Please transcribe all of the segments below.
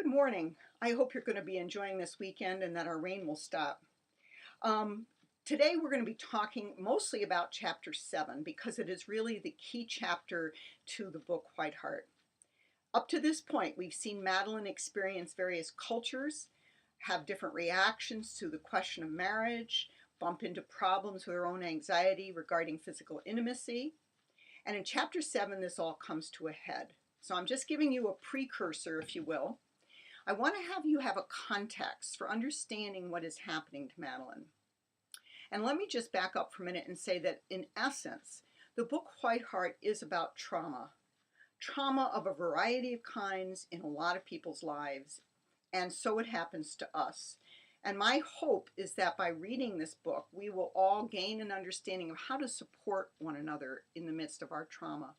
Good morning. I hope you're going to be enjoying this weekend and that our rain will stop. Um, Today we're going to be talking mostly about chapter 7 because it is really the key chapter to the book White Heart. Up to this point, we've seen Madeline experience various cultures, have different reactions to the question of marriage, bump into problems with her own anxiety regarding physical intimacy. And in chapter 7, this all comes to a head. So I'm just giving you a precursor, if you will. I want to have you have a context for understanding what is happening to Madeline. And let me just back up for a minute and say that in essence, the book White Heart is about trauma. Trauma of a variety of kinds in a lot of people's lives. And so it happens to us. And my hope is that by reading this book, we will all gain an understanding of how to support one another in the midst of our trauma.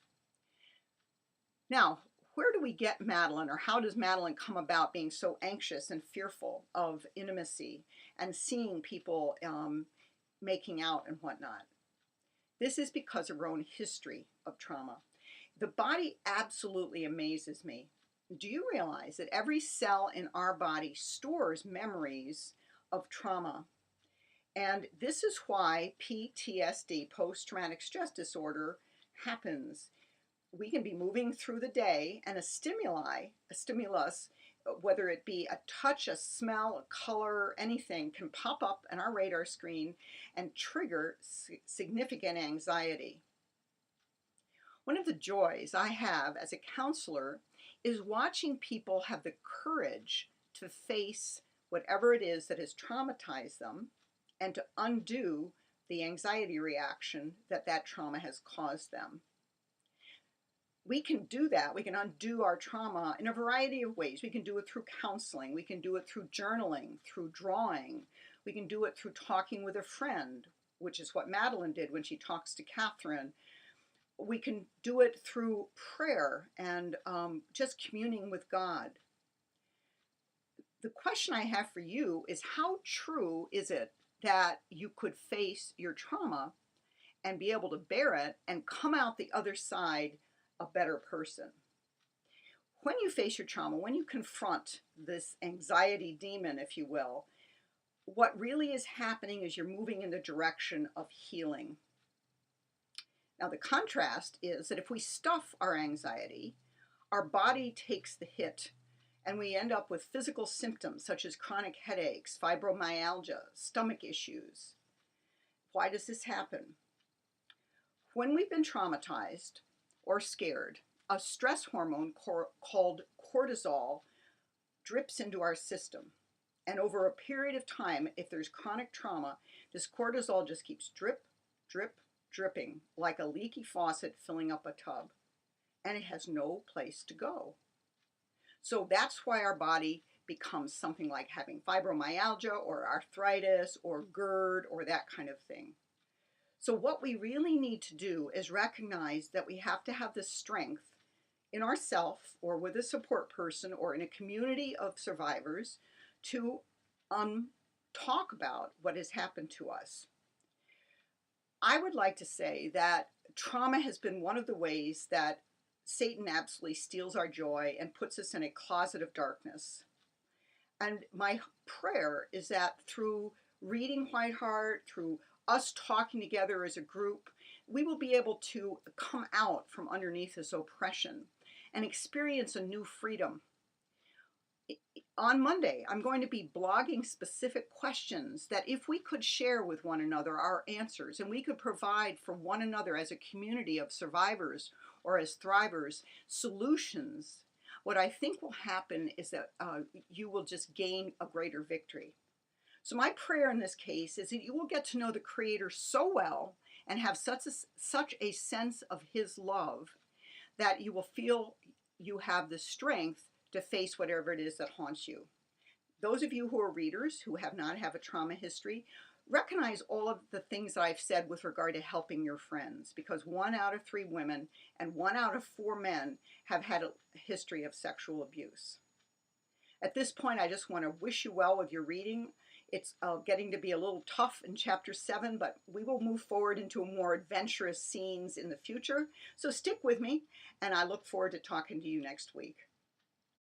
Now, where do we get Madeline, or how does Madeline come about being so anxious and fearful of intimacy and seeing people making out and whatnot? This is because of her own history of trauma. The body absolutely amazes me. Do you realize that every cell in our body stores memories of trauma? And this is why PTSD, post-traumatic stress disorder, happens. We can be moving through the day and a stimulus, whether it be a touch, a smell, a color, anything, can pop up on our radar screen and trigger significant anxiety. One of the joys I have as a counselor is watching people have the courage to face whatever it is that has traumatized them and to undo the anxiety reaction that that trauma has caused them. We can do that. We can undo our trauma in a variety of ways. We can do it through counseling. We can do it through journaling, through drawing. We can do it through talking with a friend, which is what Madeline did when she talks to Catherine. We can do it through prayer and just communing with God. The question I have for you is, how true is it that you could face your trauma and be able to bear it and come out the other side a better person? When you face your trauma, when you confront this anxiety demon, if you will, what really is happening is you're moving in the direction of healing. Now, the contrast is that if we stuff our anxiety, our body takes the hit and we end up with physical symptoms such as chronic headaches, fibromyalgia, stomach issues. Why does this happen? When we've been traumatized or scared, a stress hormone called cortisol drips into our system. And over a period of time, if there's chronic trauma, this cortisol just keeps drip, drip, dripping like a leaky faucet filling up a tub. And it has no place to go. So that's why our body becomes something like having fibromyalgia or arthritis or GERD or that kind of thing. So what we really need to do is recognize that we have to have the strength in ourself or with a support person or in a community of survivors to talk about what has happened to us. I would like to say that trauma has been one of the ways that Satan absolutely steals our joy and puts us in a closet of darkness. And my prayer is that through reading White Heart, through us talking together as a group, we will be able to come out from underneath this oppression and experience a new freedom. On Monday, I'm going to be blogging specific questions that if we could share with one another our answers and we could provide for one another as a community of survivors or as thrivers solutions, what I think will happen is that you will just gain a greater victory. So my prayer in this case is that you will get to know the Creator so well and have such a sense of His love that you will feel you have the strength to face whatever it is that haunts you. Those of you who are readers who have not had a trauma history, recognize all of the things that I've said with regard to helping your friends, because 1 out of 3 women and 1 out of 4 men have had a history of sexual abuse. At this point, I just want to wish you well with your reading. It's getting to be a little tough in chapter 7, but we will move forward into more adventurous scenes in the future. So stick with me, and I look forward to talking to you next week.